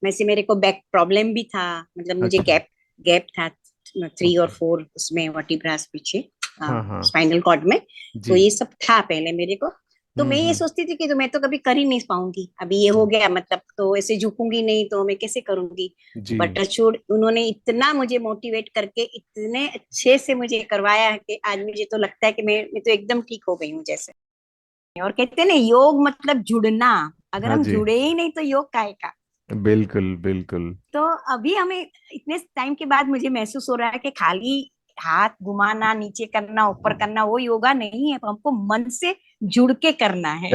वैसे मेरे को बैक प्रॉब्लम भी था। मतलब मुझे अच्छा। गैप गैप था 3 और 4 उसमें वर्टिब्रास पीछे हाँ हाँ। स्पाइनल कॉर्ड में। तो जी। ये सब था पहले मेरे को। तो मैं ये हम्म। सोचती थी कि तो मैं तो कभी कर ही नहीं पाऊंगी, अभी ये हो गया मतलब तो ऐसे झुकूंगी नहीं तो मैं कैसे करूंगी। जी। बट टचवुड उन्होंने इतना मुझे मोटिवेट करके इतने अच्छे से मुझे करवाया है कि आज मुझे तो लगता है कि मैं तो एकदम ठीक हो गई हूँ जैसे। और कहते हैं ना योग मतलब जुड़ना, अगर हाँ हम जी। जुड़े ही नहीं तो योग काहे का। बिल्कुल बिल्कुल। तो अभी हमें इतने टाइम के बाद मुझे महसूस हो रहा है कि खाली हाथ घुमाना, नीचे करना, ऊपर करना वो योगा नहीं है, हमको मन से जुड़ के करना है।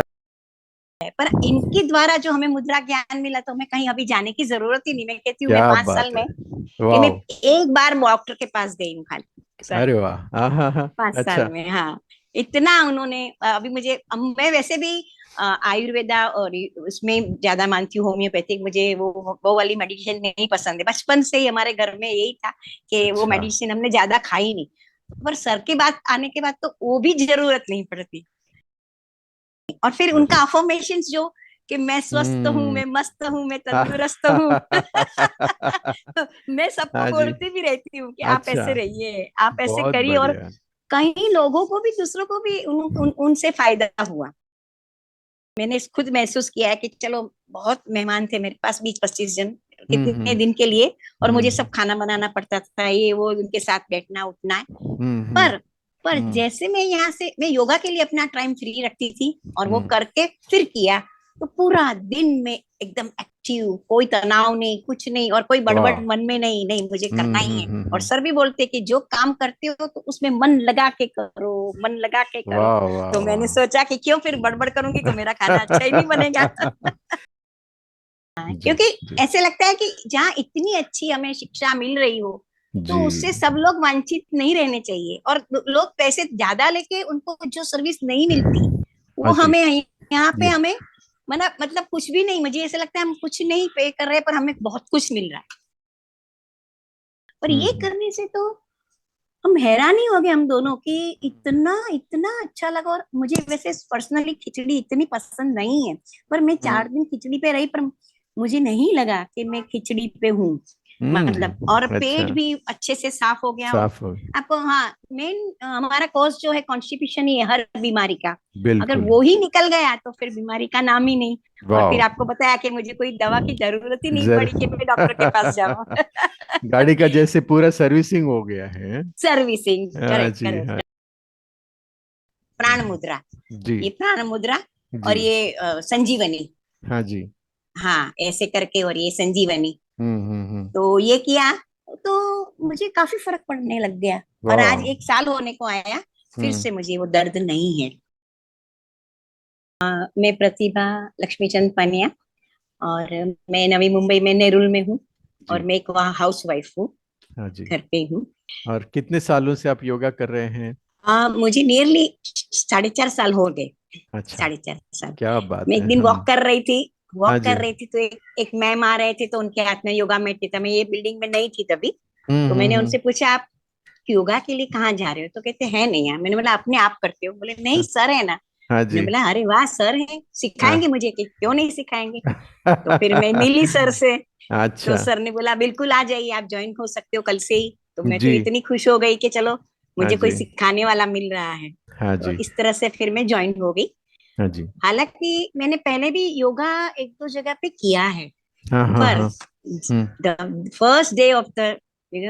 पर इनके द्वारा जो हमें मुद्रा ज्ञान मिला तो हमें कहीं अभी जाने की जरूरत ही नहीं। मैं कहती हूँ मैं क्या 5 साल बात है। में कि मैं वाह। एक बार डॉक्टर के पास गई हूँ खाली सर। अरे वाह। हाँ हाँ हाँ। 5 साल अच्छा। में, हाँ। इतना उन्होंने अभी मुझे मैं वैसे भी आयुर्वेदा और उसमें ज्यादा मानती हूँ, होम्योपैथिक मुझे वो वाली मेडिसिन नहीं पसंद है। बचपन से ही हमारे घर में यही था कि वो अच्छा। मेडिसिन हमने ज्यादा खाई नहीं। पर सर की बात आने के बाद तो वो भी जरूरत नहीं पड़ती। और फिर उनका अच्छा। अफर्मेशंस जो कि मैं स्वस्थ हूँ, हम्म। मैं मस्त हूँ, मैं तंदुरुस्त हूँ। हाँ मैं सबको जी। बोलती भी रहती हूँ कि आप अच्छा। ऐसे रहिए, आप ऐसे बहुत करिए। और बढ़िया। कई लोगों को भी, दूसरों को भी उनसे फायदा हुआ। मैंने खुद महसूस किया है कि चलो बहुत मेहमान थे मेरे पास, 20-25 जन कितने हम्म। दिन के लिए। और मुझे सब हम्म। खाना बनाना पड़ता था, ये वो उनके साथ बैठना उठना है। हम्म। पर पर हम्म। जैसे मैं यहाँ से मैं योगा के लिए अपना टाइम फ्री रखती थी और वो हम्म। करके फिर किया, तो पूरा दिन में एकदम एक्टिव, कोई तनाव नहीं, कुछ नहीं, और कोई बड़बड़ वाह। मन में नहीं, नहीं मुझे करना ही है। और हम्म। सर भी बोलते कि जो काम करते हो तो उसमें मन लगा के करो, मन लगा के करो। वाह वाह तो मैंने वाह। सोचा कि क्यों फिर बड़बड़ करूंगी तो मेरा खाना अच्छा ही नहीं बनेगा। जी। क्योंकि जी। ऐसे लगता है कि जहाँ इतनी अच्छी हमें शिक्षा मिल रही हो तो जी। उससे सब लोग वंचित नहीं रहने चाहिए। और लोग पैसे ज्यादा लेके उनको जो सर्विस नहीं मिलती हाँ वो जी। हमें यहाँ पे जी। हमें मतलब कुछ भी नहीं, मुझे ऐसा लगता है हम कुछ नहीं पे कर रहे हैं पर हमें बहुत कुछ मिल रहा है। और ये हम्म। करने से तो हम हैरान ही हो गए हम दोनों कि इतना इतना अच्छा लगा। और मुझे वैसे पर्सनली खिचड़ी इतनी पसंद नहीं है, पर मैं हम्म। 4 दिन खिचड़ी पे रही, पर मुझे नहीं लगा कि मैं खिचड़ी पे हूँ। मतलब और अच्छा। पेट भी अच्छे से साफ हो गया। साफ हो। आपको, हाँ, मेन हमारा कॉज जो है कॉन्स्टिपेशन ही है हर बीमारी का। अगर बिल्कुल। वो ही निकल गया तो फिर बीमारी का नाम ही नहीं। और फिर वाह। आपको बताया कि मुझे कोई दवा की जरूरत ही नहीं जर पड़ी कि मैं डॉक्टर के पास जाऊं। गाड़ी का जैसे पूरा सर्विसिंग हो गया है। सर्विसिंग, हाँ करेक्ट जी। हाँ। करेक्ट। प्राण मुद्रा, जी। ये प्राण मुद्रा जी। और ये संजीवनी, हाँ जी। हाँ ऐसे करके, और ये संजीवनी। हम्म। तो ये किया तो मुझे काफी फर्क पड़ने लग गया। और आज वाह। 1 साल होने को आया, फिर हम्म। से मुझे वो दर्द नहीं है। मैं प्रतिभा लक्ष्मीचंद पनिया, और मैं नवी मुंबई में नेरुल में हूँ। और जी। मैं एक वहाँ हाउस वाइफ हूँ, हाँ जी। घर पे हूँ। और कितने सालों से आप योगा कर रहे हैं? मुझे नियरली 4.5 साल हो गए। अच्छा। 4.5 साल। क्या मैं बात एक है। दिन हम। हाँ वॉक जी। कर रही थी तो एक मैम आ रहे थे, तो उनके हाथ में योगा मैट था। मैं ये बिल्डिंग में नहीं थी तभी। तो मैंने हम्म। उनसे पूछा आप योगा के लिए कहाँ जा रहे हो? तो कहते हैं नहीं यार। मैंने बोला अपने आप करते हो? बोले नहीं सर है ना। हाँ मैंने जी। बोला अरे वाह सर है, सिखाएंगे हाँ। मुझे? कि क्यों नहीं सिखाएंगे। तो फिर मैं मिली सर से। तो अच्छा। सर ने बोला बिल्कुल आ जाइए, आप ज्वाइन हो सकते हो कल से ही। तो मैं तो जी। इतनी खुश हो गई कि चलो हाँ मुझे कोई जी। सिखाने वाला मिल रहा है। हाँ तो जी। इस तरह से फिर मैं ज्वाइन हो गई। हाँ जी। हालांकि मैंने पहले भी योगा 1-2 जगह पे किया है, हाँ हाँ पर हाँ। Hmm. The first day of the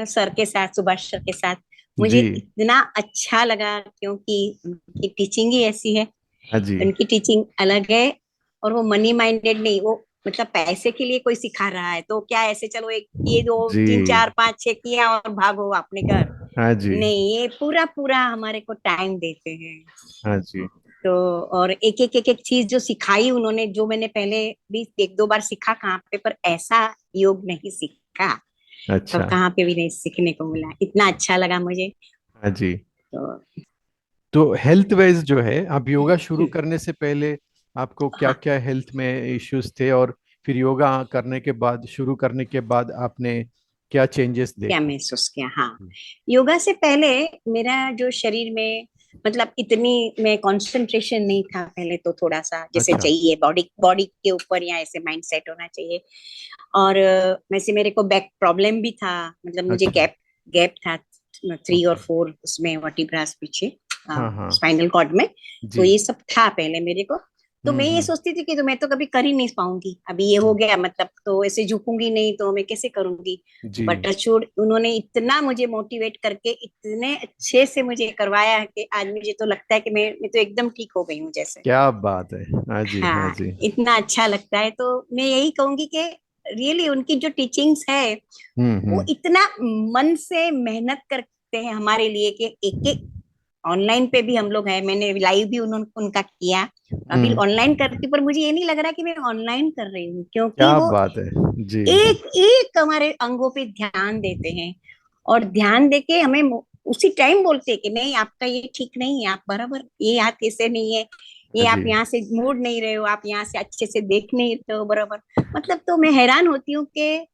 sir के साथ, सुभाष सर के साथ, मुझे जी। इतना अच्छा लगा क्योंकि उनकी टीचिंग ही ऐसी है। हाँ जी। उनकी टीचिंग अलग है। और वो मनी माइंडेड नहीं, वो मतलब पैसे के लिए कोई सिखा रहा है तो क्या ऐसे चलो एक ये दो जी। 3 4 5 6 किया और भागो अपने घर। हाँ जी। नहीं, ये पूरा पूरा हमारे को टाइम देते हैं। हाँ जी। तो और एक एक चीज जो सिखाई उन्होंने, जो मैंने पहले भी 1-2 बार सीखा कहाँ पे, पर ऐसा योग नहीं सीखा। तो अच्छा। कहाँ पे भी नहीं सीखने को मिला, इतना अच्छा लगा मुझे। हाँ जी। तो तो हेल्थ वाइज जो है, आप योगा शुरू करने से पहले आपको क्या हाँ, क्या हेल्थ में इश्यूज थे, और फिर योगा करने के बाद, शुरू करने के बाद आपने क्या चेंजेस क्या देखे? महसूस किया, हाँ। योगा से पहले मेरा जो शरीर में मतलब इतनी में कंसंट्रेशन नहीं था पहले, तो थोड़ा सा जैसे अच्छा। चाहिए बॉडी बॉडी के ऊपर या ऐसे माइंड सेट होना चाहिए। और वैसे मेरे को बैक प्रॉब्लम भी था, मतलब मुझे अच्छा। गैप गैप था 3 और 4 उसमें वर्टिब्रास पीछे हाँ हाँ। स्पाइनल कॉर्ड में। तो जी। ये सब था पहले मेरे को। तो मैं ये हम्म। सोचती थी कि तो मैं तो कभी कर ही नहीं पाऊंगी, अभी ये हो गया मतलब तो ऐसे झुकूंगी नहीं तो मैं कैसे करूंगी। जी। बट टचवुड उन्होंने इतना मुझे मोटिवेट करके इतने अच्छे से मुझे करवाया है कि आज मुझे तो लगता है कि मैं तो एकदम ठीक हो गई हूँ जैसे। क्या बात है। हाँ जी, हाँ हाँ, जी। इतना अच्छा लगता है। तो मैं यही कहूंगी कि रियली उनकी जो टीचिंग्स है वो हम्म। इतना मन से मेहनत करते हैं हमारे लिए कि एक एक ऑनलाइन पे भी हम लोग हैं, मैंने लाइव भी उनका किया। अभी हम्म। ऑनलाइन करती पर मुझे ये नहीं लग रहा कि मैं ऑनलाइन कर रही हूँ, क्योंकि क्या वो बात है। जी। एक एक हमारे अंगों पे ध्यान देते हैं। और ध्यान देके हमें उसी टाइम बोलते हैं कि नहीं आपका ये ठीक नहीं है, आप बराबर ये हाथ ऐसे नहीं है, हाँ ये आप जी। यहाँ से मुड़ नहीं रहे हो, आप यहाँ से अच्छे से देख नहीं रहे हो बराबर। मतलब तो मैं हैरान होती हूँ कि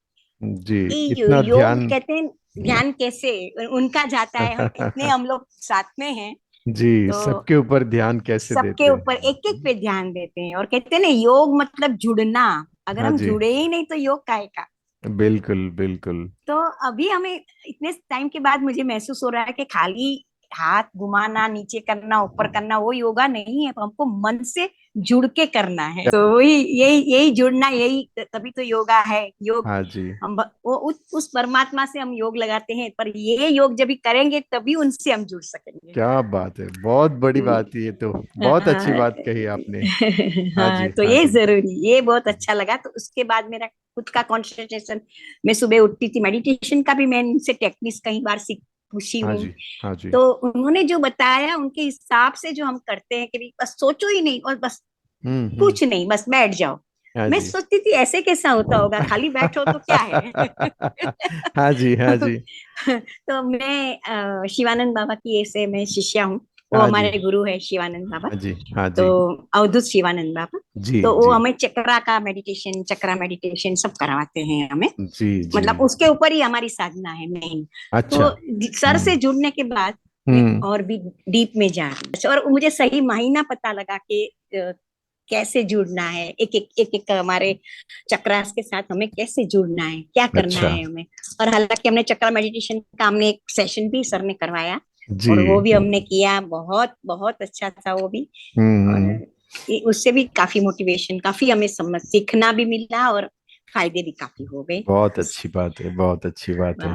जी। ये इतना योग ध्यान। कहते हैं, ध्यान कैसे उनका जाता है, इतने हम लोग साथ में हैं। जी, तो सबके ऊपर ध्यान कैसे सबके देते ऊपर हैं। एक एक पे ध्यान देते हैं, और कहते हैं ना योग मतलब जुड़ना, अगर हाँ हम जी। जुड़े ही नहीं तो योग काहे का। बिल्कुल बिल्कुल। तो अभी हमें इतने टाइम के बाद मुझे महसूस हो रहा है कि खाली हाथ घुमाना, नीचे करना, ऊपर करना वो योगा नहीं है, हमको मन से जुड़ के करना है। तो वही यही यही जुड़ना, यही तभी तो योगा है। योग हाँ जी। हम वो उस परमात्मा से हम योग लगाते हैं, पर ये योग जब भी करेंगे तभी उनसे हम जुड़ सकेंगे। क्या बात है, बहुत बड़ी बात है ये तो। बहुत अच्छी हाँ। बात कही आपने। हाँ हाँ, जी, तो हाँ ये जी। जरूरी, ये बहुत अच्छा लगा। तो उसके बाद मेरा खुद का कॉन्सेंट्रेशन, मैं सुबह उठती थी, मेडिटेशन का भी मैं इनसे टेक्निक्स कई बार सीख पूछी हाँ हूँ। जी, हाँ जी। तो उन्होंने जो बताया उनके हिसाब से जो हम करते हैं कि भी बस सोचो ही नहीं और बस हम्म। कुछ नहीं, बस बैठ जाओ। हाँ मैं जी। सोचती थी ऐसे कैसा होता होगा, खाली बैठो तो क्या है। हाँ जी, हाँ जी। तो मैं शिवानंद बाबा की ऐसे मैं शिष्या हूँ। वो हाँ जी, हमारे गुरु है शिवानंद बाबा। हाँ जी, हाँ तो जी। अवधूत शिवानंद बाबा। जी तो वो जी। हमें चक्रा मेडिटेशन सब करवाते हैं हमें। जी जी। मतलब उसके ऊपर ही हमारी साधना है मेन। अच्छा। तो सर हम्म। से जुड़ने के बाद मैं हम्म। और भी डीप में जा रही हूँ, और मुझे सही महीना पता लगा कि कैसे जुड़ना है, एक एक हमारे चक्रास के साथ हमें कैसे जुड़ना है, क्या करना अच्छा। है हमें। और हालांकि हमने चक्र मेडिटेशन का हमने एक सेशन भी सर ने करवाया, जी। और वो भी हमने किया, बहुत बहुत अच्छा था वो भी। और हम्म। उससे भी काफी मोटिवेशन, काफी हमें समझ सीखना भी मिला, और फायदे भी काफी हो गए। बहुत अच्छी बात है, बहुत अच्छी बात है।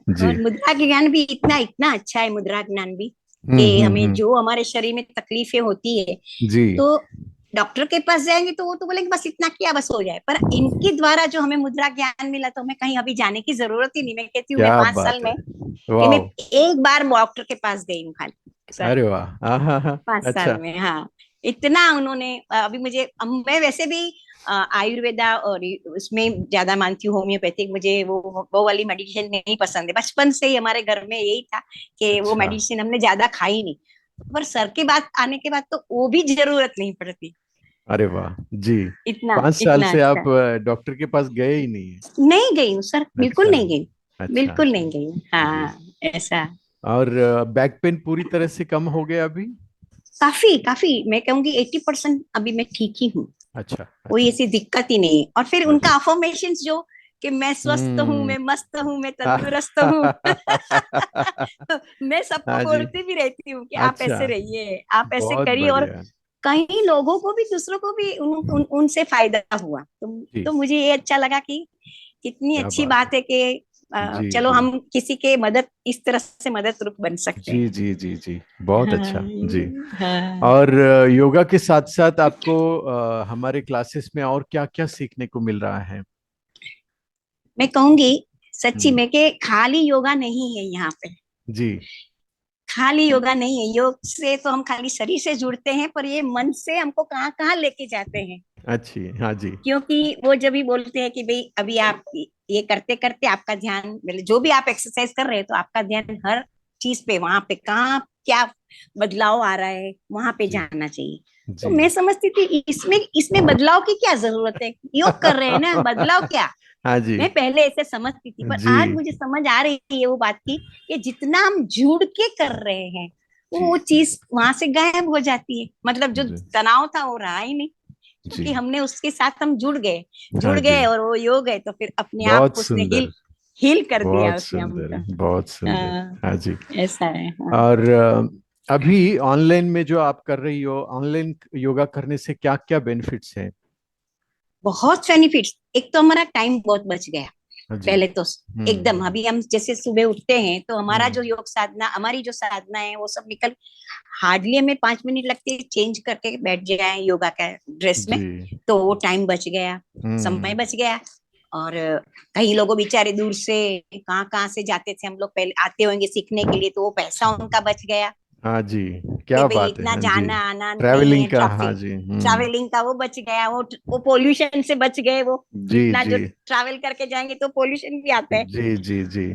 जी। और मुद्रा ज्ञान भी इतना इतना अच्छा है, मुद्रा ज्ञान भी, कि हमें हम्म। जो हमारे शरीर में तकलीफें होती है, जी। तो डॉक्टर के पास जाएंगे तो वो तो बोलेंगे बस इतना किया बस हो जाए, पर इनके द्वारा जो हमें मुद्रा ज्ञान मिला तो हमें कहीं अभी जाने की जरूरत ही नहीं। मैं कहती हूँ मैं क्या 5 साल बात है। में कि मैं वाह। एक बार डॉक्टर के पास गई हूँ खाली सर, अरे वाह। हाँ हाँ हाँ। 5 साल अच्छा। में। हाँ, इतना उन्होंने अभी मुझे मैं वैसे भी आयुर्वेदा और उसमें ज्यादा मानती हूँ, होम्योपैथिक मुझे वो वाली मेडिसिन नहीं पसंद है। बचपन से ही हमारे घर में यही था कि वो अच्छा। मेडिसिन हमने ज्यादा खाई नहीं। पर सर के बाद आने के बाद तो वो भी जरूरत नहीं पड़ती। अरे वाह। जी। इतना 5 साल इतना से अच्छा। आप डॉक्टर के पास गए ही नहीं है। नहीं गई हूँ सर, बिल्कुल अच्छा। नहीं गई, अच्छा। बिल्कुल नहीं गई। जी। हाँ, ऐसा। और बैक पेन पूरी तरह से कम हो गया अभी। काफी काफी, मैं कहूंगी 80% अभी मैं ठीक ही हूँ। अच्छा कोई अच्छा। ऐसी दिक्कत ही नहीं। और फिर उनका अच्छा। अफर्मेशंस जो कि मैं स्वस्थ हूँ, हम्म। मैं मस्त हूँ, मैं तंदुरुस्त हूँ। मैं सबको हाँ जी। बोलती भी रहती हूँ कि आप अच्छा। ऐसे रहिए, आप ऐसे बहुत करिए। और बढ़िया। कई लोगों को भी, दूसरों को भी उनसे फायदा हुआ। जी। तो मुझे ये अच्छा लगा कि कितनी क्या अच्छी बात है। बात है कि जी चलो जी। हम किसी के मदद इस तरह से मदद रूप बन सकते जी हैं। जी जी जी। बहुत हाँ। अच्छा। जी। हाँ, और योगा के साथ साथ आपको हमारे क्लासेस में और क्या क्या सीखने को मिल रहा है। मैं कहूंगी सच्ची हम्म। में कि खाली योगा नहीं है यहाँ पे। जी। खाली योगा नहीं है, योग से तो हम खाली शरीर से जुड़ते हैं, पर ये मन से हमको कहाँ कहाँ लेके जाते हैं। अच्छी। हाँ जी। क्योंकि वो जब भी बोलते हैं कि भाई अभी आप ये करते करते आपका ध्यान, मतलब जो भी आप एक्सरसाइज कर रहे हो तो आपका ध्यान हर चीज पे, वहां पे कहाँ क्या बदलाव आ रहा है वहां पे जी जाना चाहिए। तो जी। मैं समझती थी इसमें इसमें बदलाव की क्या जरूरत है, योग कर रहे हैं ना, बदलाव क्या। हाँ जी। मैं पहले ऐसे समझती थी, पर जी। आज मुझे समझ आ रही है वो बात की कि जितना हम जुड़ के कर रहे हैं जी वो चीज वहां से गायब हो जाती है, मतलब जो जी तनाव था वो रहा ही नहीं, जी। क्योंकि हमने उसके साथ हम जुड़ हाँ जी। गए और वो योग है, तो फिर अपने आप बहुत उसने सुंदर। हील कर दिया बहुत उसने सुंदर। हमको। बहुत सुंदर। हाँ, हाँ जी। ऐसा है, हाँ। और अभी ऑनलाइन में जो आप कर रही हो, ऑनलाइन योगा करने से क्या क्या बेनिफिट्स हैं? बहुत बेनिफिट्स, एक तो हमारा टाइम बहुत बच गया। हाँ जी। पहले तो एकदम, हम्म अभी हम जैसे सुबह उठते हैं तो हमारा हम्म। जो योग साधना, हमारी जो साधना है वो सब निकल, हार्डली हमें 5 मिनट लगते हैं चेंज करके बैठ जाए योगा का ड्रेस में, जी। तो वो टाइम बच गया, समय हम्म। बच गया। और कई लोगों बेचारे दूर से कहाँ कहाँ से जाते थे, हम लोग पहले आते होंगे सीखने के लिए, तो वो पैसा उनका बच गया, हाँ जी। कि क्या भाई बात है। इतना हाँ जी। जाना आना नहीं ट्रैवलिंग है, का, हाँ ट्रैफिक जी। ट्रैवलिंग का वो बच गया, वो पोल्यूशन से बच गए, वो जी इतना जी जो ट्रैवल करके जाएंगे तो पोल्यूशन भी आता है, जी जी जी।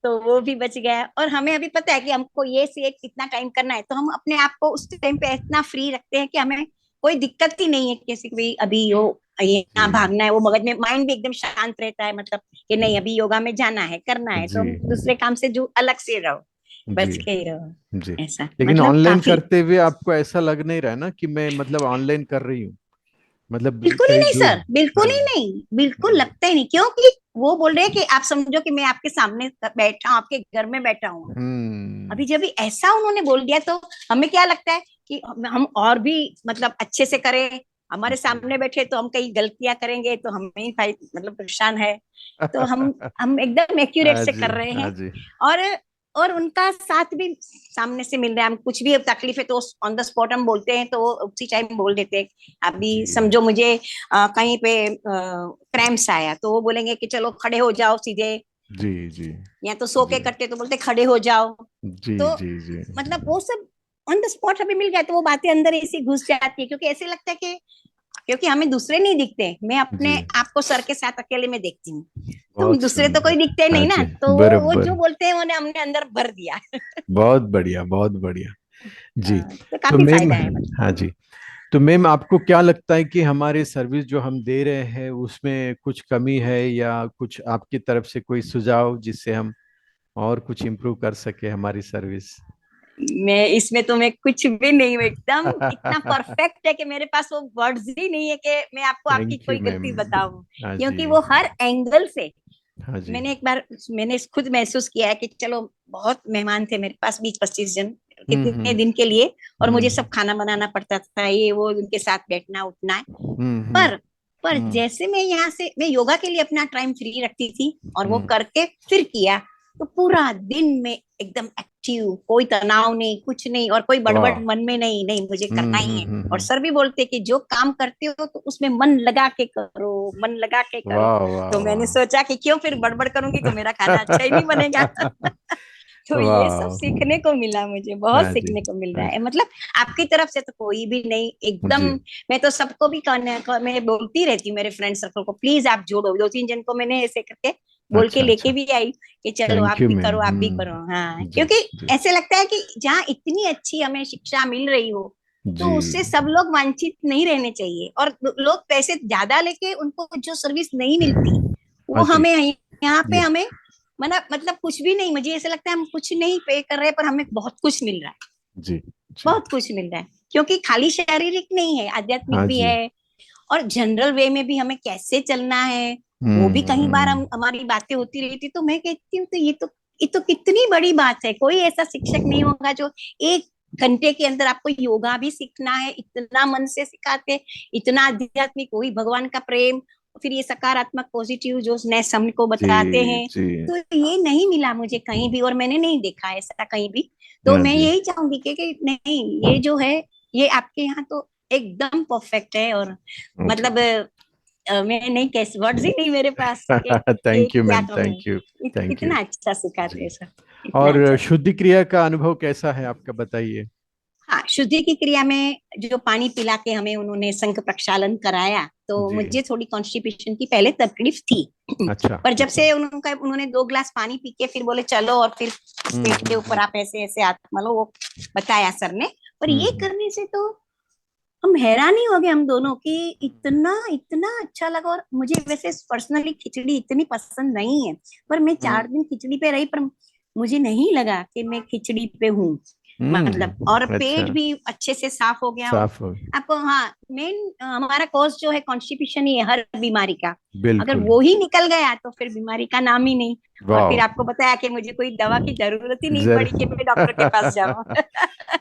तो वो भी बच गया। और हमें अभी पता है कि हमको ये से कितना टाइम करना है, तो हम अपने आप को उस टाइम पे इतना फ्री रखते हैं कि हमें कोई दिक्कत ही नहीं है, कैसे कि भाई अभी वो यहाँ जी भागना है, वो मगज में माइंड भी एकदम शांत रहता है, मतलब कि नहीं अभी योगा में जाना है, करना है, तो जी हम दूसरे काम से जो अलग से रहो, जी बच के ही जी। रहो, ऐसा लेकिन मतलब ऑनलाइन काफी। करते हुए आपको ऐसा लग नहीं रहा है ना कि मैं मतलब ऑनलाइन कर रही हूँ, मतलब बिल्कुल ही कहीं नहीं दूर। सर, बिल्कुल हाँ ही जी। नहीं, बिल्कुल हम्म लगता ही नहीं, क्योंकि वो बोल रहे हैं कि आप समझो कि मैं आपके सामने बैठा हूँ, आपके घर में बैठा हूँ। हम्म। अभी जब ऐसा उन्होंने बोल दिया तो हमें क्या लगता है कि हम और भी मतलब अच्छे से करें, हमारे जी। सामने बैठे तो हम कई गलतियां करेंगे तो हमें ही मतलब परेशान है, तो हम एकदम एक्यूरेट हाँ से जी। कर रहे हाँ हैं। जी। और और उनका साथ भी सामने से मिल रहा है, हम कुछ भी तकलीफ है तो ऑन द स्पॉट हम बोलते हैं, तो वो उसी टाइम बोल देते हैं। अभी जी समझो मुझे कहीं पे क्रैम्स आया, तो वो बोलेंगे कि चलो खड़े हो जाओ सीधे, जी जी या तो सो जी के करते तो बोलते खड़े हो जाओ। जी तो जी जी। मतलब वो सब ऑन द स्पॉट हमें मिल गया, तो वो बातें अंदर ऐसी घुस जाती है, क्योंकि ऐसे लगता है कि क्योंकि हमें दूसरे नहीं दिखते, मैं अपने जी। आप को सर के साथ अकेले में देखती हूँ, तो हम बहुत दूसरे तो कोई सुंदर। दिखते हाँ नहीं ना, जी। तो वो बराबर। जो बोलते हैं उन्हें हमने अंदर भर दिया। बहुत बढ़िया, बहुत बढ़िया। जी। तो तो काफी मैम, फायदा है मतलब। हाँ जी, तो मैम आपको क्या लगता है कि हमारे सर्विस जो हम दे रहे हैं उसमें कुछ कमी है, या कुछ आपकी तरफ से कोई सुझाव जिससे हम और कुछ इम्प्रूव कर सके हमारी सर्विस? मैं इसमें तो मैं कुछ भी नहीं हूँ, एकदम इतना परफेक्ट है कि मेरे पास वो वर्ड्स ही नहीं है कि मैं आपको आपकी थैंक यू कोई मैम। गलती बताऊं, हाँ जी। क्योंकि वो हर एंगल से, हाँ जी। मैंने एक बार मैंने खुद महसूस किया है कि चलो बहुत मेहमान थे मेरे पास, 20-25 जन इतने हम्म दिन के लिए, और मुझे हम्म सब खाना बनाना पड़ता था, ये वो उनके साथ बैठना उठना है। हम्म हम्म पर पर हम्म। जैसे मैं यहाँ से मैं योगा के लिए अपना टाइम फ्री रखती थी और वो हम्म। करके फिर किया, तो पूरा दिन में एकदम एक्टिव, कोई तनाव नहीं, कुछ नहीं, और कोई बड़बड़ वाह। मन में नहीं, नहीं मुझे करना ही है। और हम्म। सर भी बोलते कि जो काम करते हो तो उसमें मन लगा के करो, मन लगा के करो। वाह वाह तो मैंने वाह। सोचा कि क्यों फिर बड़बड़ करूंगी तो मेरा खाना अच्छा ही नहीं बनेगा। तो ये सब वाह। सीखने को मिला, मुझे बहुत हाँ जी। सीखने को मिल रहा हाँ है, जी। मतलब आपकी तरफ से तो कोई भी नहीं, एकदम। जी। मैं तो सबको भी मैं बोलती रहती हूँ मेरे फ्रेंड सर्कल को, प्लीज आप जोड़ो, 2-3 जन को मैंने ऐसे करके बोल के अच्छा लेके अच्छा। भी आई कि चलो थैंक आप यू भी मैम। करो, आप भी करो, हाँ, जी क्योंकि जी ऐसे लगता है कि जहाँ इतनी अच्छी हमें शिक्षा मिल रही हो, तो जी। उससे सब लोग वंचित नहीं रहने चाहिए, और लोग पैसे ज्यादा लेके उनको जो सर्विस नहीं मिलती, हाँ वो जी। हमें यहाँ पे जी हमें मतलब कुछ भी नहीं, मुझे ऐसा लगता है हम कुछ नहीं पे कर रहे पर हमें बहुत कुछ मिल रहा है, जी जी। बहुत कुछ मिल रहा है, क्योंकि खाली शारीरिक नहीं है, हाँ आध्यात्मिक भी जी। है, और जनरल वे में भी हमें कैसे चलना है, वो भी कई बार हम्म। हम हमारी बातें होती रहती, तो मैं कहती हूँ तो ये तो कितनी बड़ी बात है, कोई ऐसा शिक्षक नहीं होगा जो 1 घंटे के अंदर आपको योगा भी सीखना है, इतना मन से सिखाते, इतना आध्यात्मिक, वही भगवान का प्रेम, फिर ये सकारात्मक पॉजिटिव जो नेस हमको जी बताते हैं, जी। तो ये नहीं मिला मुझे कहीं भी, और मैंने नहीं देखा ऐसा कहीं भी। तो हाँ मैं जी। यही चाहूंगी कि नहीं, ये जो है ये आपके यहाँ तो एकदम परफेक्ट है, और जी। मतलब मैं नहीं, कैसे वर्ड्स ही नहीं मेरे पास कि ये थैंक यू क्या मैम। कहूँ, थैंक यू। Thank you. इतना अच्छा सिखाते जी। हैं सर, इतना और अच्छा शुद्धि सिखाते। क्रिया का अनुभव कैसा है आपका, बताइए? हाँ, शुद्धि की क्रिया में जो पानी पिला के हमें उन्होंने शंख प्रक्षालन कराया, तो जी। मुझे थोड़ी कॉन्स्टिपेशन की पहले तकलीफ थी। अच्छा पर जब अच्छा। से उन्होंने 2 गिलास पानी पी के फिर बोले चलो, और फिर इस पेट के ऊपर आप ऐसे ऐसे हाथ मलो, वो बताया सर ने। पर ये हम्म। करने से तो हम हैरान ही हो गए हम दोनों कि इतना इतना अच्छा लगा। और मुझे वैसे पर्सनली खिचड़ी इतनी पसंद नहीं है, पर मैं हम्म 4 दिन खिचड़ी पे रही, पर मुझे नहीं लगा कि मैं खिचड़ी पे हूँ। मतलब, और पेट अच्छा। भी अच्छे से साफ हो गया। और साफ हो। आपको, हाँ, मेन हमारा कॉज जो है कॉन्स्टिपेशन ही है हर बीमारी का। अगर बिल्कुल। वो ही निकल गया तो फिर बीमारी का नाम ही नहीं। और फिर वाह। आपको बताया कि मुझे कोई दवा की जरूरत ही नहीं जर पड़ी कि मैं डॉक्टर के पास जाऊं।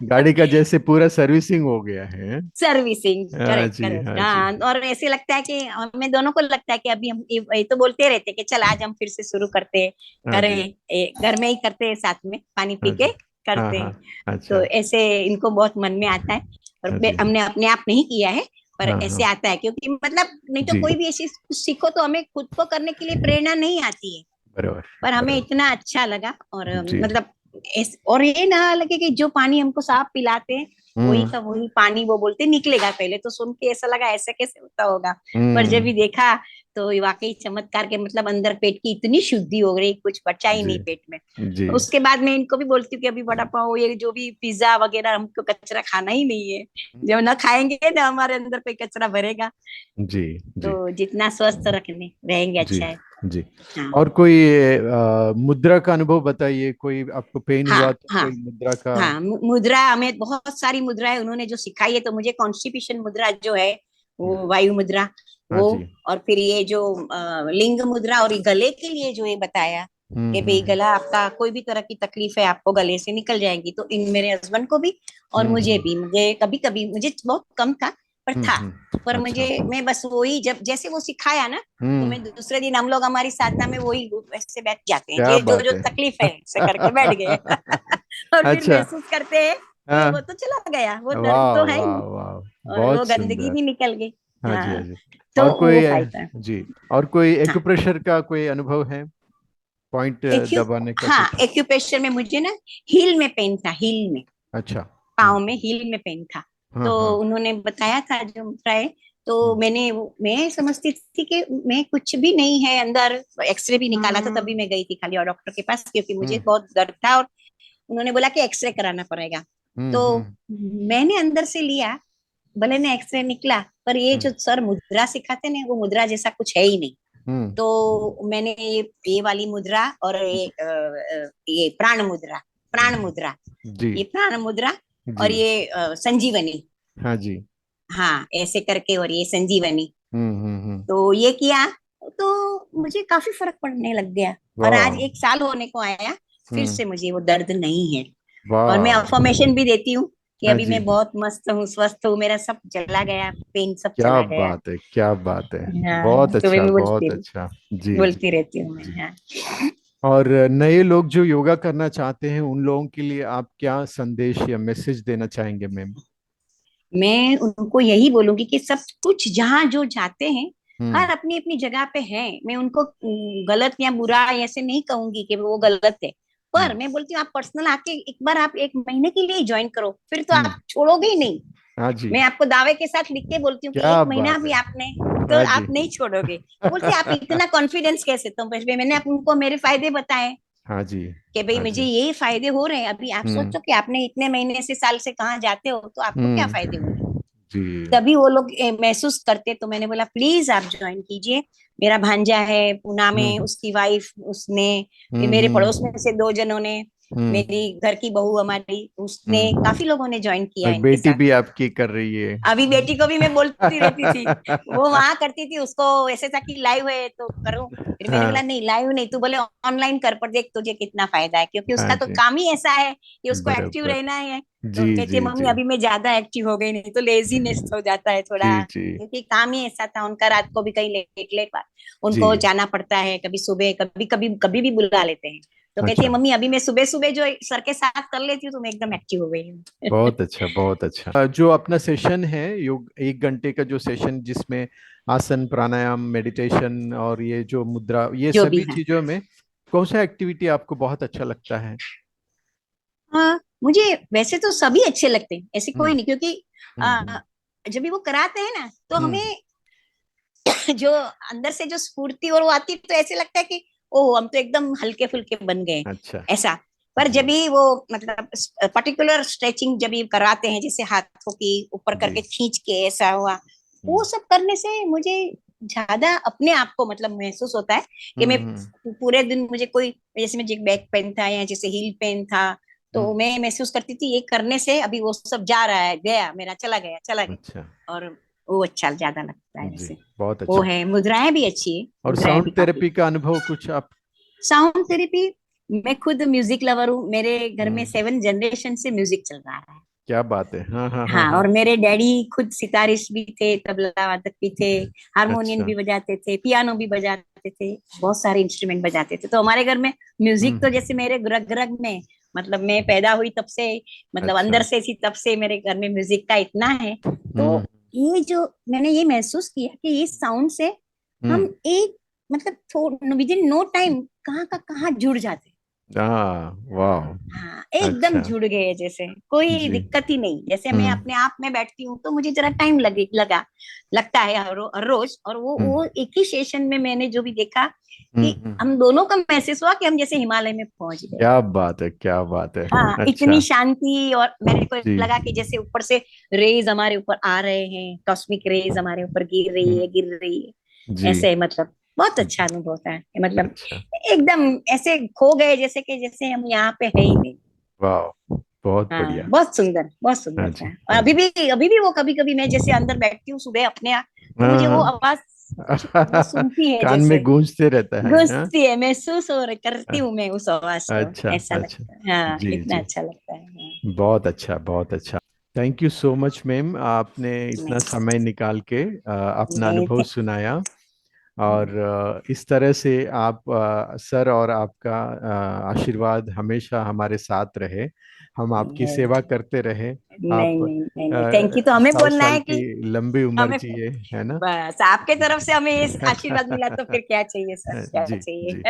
गाड़ी का जैसे पूरा सर्विसिंग हो गया है। सर्विसिंग, हाँ करेक्ट जी, करेक्ट, हाँ जी। हाँ। और ऐसे लगता है कि हमें दोनों को लगता है कि अभी हम ये तो बोलते रहते कि चल आज हम फिर से शुरू करते हैं, हाँ करें, जी, घर में ही करते हैं, साथ में पानी पी हाँ के जी। हाँ करते हाँ। हैं। तो अच्छा। ऐसे इनको बहुत मन में आता है। और हाँ जी। हमने अपने आप नहीं किया है, पर हाँ ऐसे हाँ। आता है, क्योंकि मतलब नहीं तो जी। कोई भी ऐसी कुछ सीखो तो हमें खुद को करने के लिए प्रेरणा नहीं आती है। बराबर। पर हमें बराबर। इतना अच्छा लगा। और जी। मतलब और ये ना लगे कि जो पानी हमको साफ पिलाते हैं वही हम्म। का वही पानी वो बोलते निकलेगा। पहले तो सुन के ऐसा लगा ऐसा कैसे होता होगा, पर जब हम्म। भी देखा तो ये वाकई चमत्कार के, मतलब अंदर पेट की इतनी शुद्धि हो गई, कुछ बचा ही जी। नहीं पेट में। जी। उसके बाद मैं इनको भी बोलती हूँ कि अभी वड़ा पाव, ये जो भी पिज्जा वगैरह, हमको कचरा खाना ही नहीं है। जब ना खाएंगे ना हमारे अंदर कोई कचरा भरेगा। जी। जी। तो जितना स्वस्थ रखने रहेंगे जी। अच्छा है। जी। हाँ और कोई मुद्रा का अनुभव बताइए, कोई आपको पेन हाँ हुआ तो हाँ। कोई मुद्रा का। हाँ, मुद्रा हमें बहुत सारी मुद्राएं उन्होंने जो सिखाई है। तो मुझे कॉन्स्टिपेशन मुद्रा जो है वो वायु मुद्रा, हाँ वो। जी। और फिर ये जो लिंग मुद्रा, और ये गले के लिए जो ये बताया कि भाई हम्म। गला आपका कोई भी तरह की तकलीफ है आपको गले से निकल जाएंगी। तो इन मेरे हस्बैंड को भी और मुझे हम्म। भी, मुझे कभी कभी, मुझे बहुत कम था पर था। पर अच्छा। मुझे, मैं बस वही जब जैसे वो सिखाया ना, तो हम्म। मैं दूसरे दिन, हम लोग हमारी साधना में वही वैसे बैठ जाते हैं, क्या ये जो बात जो है। तकलीफ है ऐसे करके बैठ गए। और फिर अच्छा। महसूस करते हैं कि वो हाँ। तो चला गया, वो दर्द वाह तो है ही वाह नहीं, वाह। और वो बहुत गंदगी सुंदर। भी निकल गई। हाँ जी, हाँ हाँ, जी। तो और वो कोई फायदा है। जी, और कोई हाँ, एक्यूप्रेशर का कोई अनुभव है? पॉइंट एक्यू दबाने का हाँ, कुछ? एक्यूप्रेशर में मुझे ना हील में पेन था, हील में, अच्छा। पाँव में हील में पेन था। हाँ तो हाँ। उन्होंने बताया था जो ट्राई, तो हम्म। मैं समझती थी कि मैं कुछ भी नहीं है अंदर। एक्सरे भी निकाला था, तभी मैं गई थी खाली और डॉक्टर के पास, क्योंकि मुझे हम्म। बहुत दर्द था। और उन्होंने बोला कि एक्सरे कराना पड़ेगा। तो हम्म। मैंने अंदर से लिया, भले ने एक्सरे निकला, पर ये हम्म। जो सर मुद्रा सिखाते ना, वो मुद्रा जैसा कुछ है ही नहीं। हम्म। तो मैंने ये वाली मुद्रा और ये प्राण मुद्रा, प्राण हम्म। मुद्रा, जी। ये प्राण मुद्रा, जी। और ये संजीवनी, हाँ जी। हाँ ऐसे करके, और ये संजीवनी। हम्म। तो ये किया तो मुझे काफी फर्क पड़ने लग गया। और आज वाह। 1 साल होने को आया, फिर हम्म। से मुझे वो दर्द नहीं है। और मैं वाह। अफर्मेशन भी देती हूँ कि हाँ अभी जी। मैं बहुत मस्त हूँ, स्वस्थ हूँ, मेरा सब चला गया, पेन सब क्या चला गया। बात है, क्या बात है। हाँ, बहुत तो मैं अच्छा, भी बहुत अच्छा। जी जी। बोलती रहती हूँ मैं, जी। हाँ। और नए लोग जो योगा करना चाहते हैं उन लोगों के लिए आप क्या संदेश या मैसेज देना चाहेंगे मैम? मैं उनको यही बोलूंगी कि सब कुछ जहाँ जो जाते हैं, हम्म। हर अपनी अपनी जगह पे है। मैं उनको गलत या बुरा ऐसे नहीं कहूंगी कि वो गलत है। पर हम्म। मैं बोलती हूँ आप पर्सनल आके एक बार आप 1 महीने के लिए ज्वाइन करो, फिर तो हम्म। आप छोड़ोगे ही नहीं। हाँ जी। मैं आपको दावे के साथ लिख के बोलती हूँ कि क्या 1 महीना बात भी है। आपने, तो हाँ जी। आप नहीं छोड़ोगे। वो बोलते आप इतना कॉन्फिडेंस कैसे, तो मैंने उनको मेरे फायदे बताए हाँ जी। कि भाई हाँ मुझे जी। ये फायदे हो रहे हैं। अभी आप हम्म। सोचो कि आपने इतने महीने से, साल से कहाँ जाते हो, तो आपको क्या फायदे हो रहे हैं। जी। तभी वो लोग महसूस करते। तो मैंने बोला प्लीज आप ज्वाइन कीजिए। मेरा भांजा है पूना में, हम्म। उसकी वाइफ, उसने, ये हम्म। मेरे पड़ोस में से 2 जनों ने, मेरी हम्म। घर की बहू हमारी, उसने, हम्म। काफी लोगों ने ज्वाइन किया और इनके बेटी साथ। भी आपकी कर रही है। अभी बेटी को भी मैं बोलती रहती थी, वो वहां करती थी, उसको ऐसे था कि लाइव है तो करो। फिर मैंने बोला हाँ। नहीं, लाइव नहीं, तू बोले ऑनलाइन कर, पर देख तुझे कितना फायदा है, क्योंकि हाँ उसका तो जी। काम ही ऐसा है कि उसको एक्टिव बराबर। रहना है। तो जी कहती है जी मम्मी जी। अभी मैं ज्यादा एक्टिव हो गई, नहीं तो लेजीनेस हो जाता है जी थोड़ा, जी। क्योंकि काम ही ऐसा था उनका। रात को भी कहीं लेट लेट उनको जी। जाना पड़ता है, कभी सुबह, कभी कभी कभी भी बुला लेते हैं। तो कहती है अच्छा। मम्मी अभी मैं सुबह सुबह जो सर के साथ कर लेती हूँ, तो मैं एकदम एक्टिव हो गई हूँ। बहुत अच्छा, बहुत अच्छा। जो अपना सेशन है योग, 1 घंटे का जो सेशन, जिसमें आसन, प्राणायाम, मेडिटेशन और ये जो मुद्रा, ये जो भी सभी है। चीजों में कौन सा एक्टिविटी आपको बहुत अच्छा लगता है? हाँ, मुझे वैसे तो सभी अच्छे लगते हैं, ऐसे कोई हम्म। नहीं, क्योंकि हम्म। जब भी वो कराते हैं ना, तो हम्म। हमें जो अंदर से जो स्फूर्ति और वो आती है, तो ऐसे लगता है कि ओह हम तो एकदम हल्के फुल्के बन गए, अच्छा। ऐसा। पर जी। जब भी वो, मतलब पर्टिकुलर स्ट्रेचिंग जब भी कराते हैं, जैसे हाथों की ऊपर जी। करके खींच के ऐसा हुआ, वो हम्म। सब करने से मुझे ज्यादा अपने आप को मतलब महसूस होता है कि मैं हम्म। पूरे दिन, मुझे कोई, जैसे मुझे बैक पेन था या जैसे हील पेन था, तो मैं महसूस करती थी ये करने से अभी वो सब जा रहा है, गया मेरा, चला गया चला गया। अच्छा। और वो अच्छा ज्यादा लगता है जी, वैसे। बहुत वो अच्छा। है, मुद्राएं भी अच्छी है, और मुद्राएं भी साउंड काफी। थेरेपी का अनुभव कुछ आप? साउंड थेरेपी, मैं खुद म्यूजिक लवर हूँ, मेरे घर में हम्म, 7 जनरेशन से म्यूजिक चल रहा है। क्या बात है, हाँ हाँ हाँ हाँ, हाँ। और मेरे डैडी खुद सितारिस्ट भी थे, तबला वादक भी थे, हारमोनियम अच्छा। भी बजाते थे, पियानो भी बजाते थे, बहुत सारे इंस्ट्रूमेंट बजाते थे। तो हमारे घर में म्यूजिक तो हम्म। जैसे मेरे रग रग में, मतलब मैं पैदा हुई तब से, मतलब अच्छा। अंदर से थी तब से मेरे घर में म्यूजिक का इतना है। तो हम्म ये जो मैंने ये महसूस किया कि इस साउंड से हम हम्म। एक, मतलब विद इन नो टाइम कहाँ का कहाँ जुड़ जाते। हाँ, वाह। हाँ, एकदम अच्छा। जुड़ गए, जैसे कोई जी। दिक्कत ही नहीं। जैसे मैं हम्म अपने आप में बैठती हूँ तो मुझे जरा टाइम लगता है हर रोज। और वो हम्म एक ही सेशन में मैंने जो भी देखा कि हम्म। हम दोनों का मैसेज हुआ कि हम जैसे हिमालय में पहुंच गए। क्या बात है, क्या बात है। हाँ, इतनी अच्छा। शांति। और मेरे को जी लगा कि जैसे ऊपर से रेज हमारे ऊपर आ रहे हैं, कॉस्मिक रेज हमारे ऊपर गिर रही है, जी ऐसे मतलब बहुत अच्छा जी। अनुभव था। मतलब अच्छा। एकदम ऐसे खो गए जैसे कि जैसे हम यहाँ पे है ही नहीं। वाह, बहुत हाँ, बढ़िया। बहुत सुंदर हाँ था। जी, और हाँ जी। अभी भी वो कभी कभी मैं जैसे अंदर बैठती हूँ सुबह अपने आप, तो मुझे वो हाँ आवाज कुछ वो हाँ। सुनती है, कान में जैसे गूंजते रहता है, हाँ। गूंजती है, महसूस हो रही करती हूँ मैं उस आवाज को, अच्छा ऐसा अच्छा। लगता है। हाँ, जी इतना जी। अच्छा लगता है। हाँ, बहुत अच्छा, बहुत अच्छा। Thank you so much ma'am, आपने इतना नहीं समय निकाल के अपना नहीं अनुभव थे। सुनाया। और इस तरह से आप सर और आपका आशीर्वाद हमेशा हमारे साथ रहे, हम आपकी सेवा करते रहे। नहीं आप नहीं नहीं नहीं, थैंक यू। तो हमें 100 बोलना साल है की कि लंबी उम्र हमें, जिए, है ना। बस आपके तरफ से हमें ये आशीर्वाद मिला तो फिर क्या चाहिए सर, क्या जी चाहिए। जी।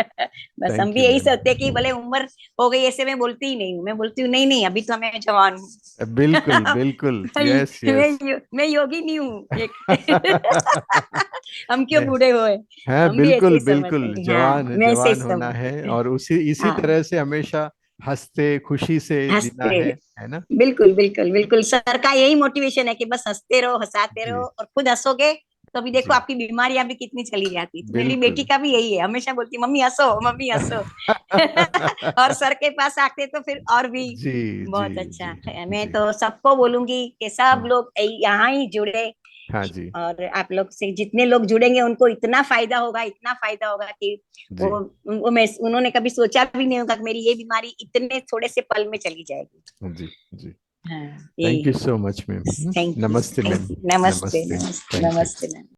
बस हम थैंक भी यू यही मैम। सोचते हैं कि भले उम्र हो गई, ऐसे मैं बोलती ही नहीं हूँ। मैं बोलती हूँ नहीं नहीं, अभी तो मैं जवान हूँ। बिल्कुल बिल्कुल, यस यस। मैं योगी नहीं हूँ हम क्यों बूढ़े हुए। है, हम भी ऐसे बिल्कुल ही समझते बिल्कुल, हैं। हाँ, जवान मैं ऐसे ही जवान होना है, समझती हूँ। और उसी इसी हाँ, तरह से हमेशा हंसते खुशी से जीना हंसते, है ना। बिल्कुल बिल्कुल बिल्कुल। सर का यही मोटिवेशन है कि बस हंसते रहो, हंसाते रहो, जी और खुद हंसोगे तो अभी देखो जी। आपकी बीमारियां भी कितनी चली जाती। तो मेरी बेटी बिल्कुल। का भी यही है, हमेशा बोलती मम्मी हंसो, मम्मी हंसो। और सर के पास आते तो फिर और भी जी जी बहुत अच्छा जी है। मैं जी। तो सबको बोलूंगी कि सब हम्म, लोग यहाँ ही जुड़े। हाँ जी। और आप लोग से जितने लोग जुड़ेंगे उनको इतना फायदा होगा, इतना फायदा होगा कि जी मैं उन्होंने कभी सोचा भी नहीं होगा कि मेरी ये बीमारी इतने थोड़े से पल में चली जाएगी। जी जी। हाँ, थैंक यू ये, so much ma'am. Thank you, नमस्ते मैम। Thank you. नमस्ते नमस्ते। नमस्ते थैंक यू। नमस्ते।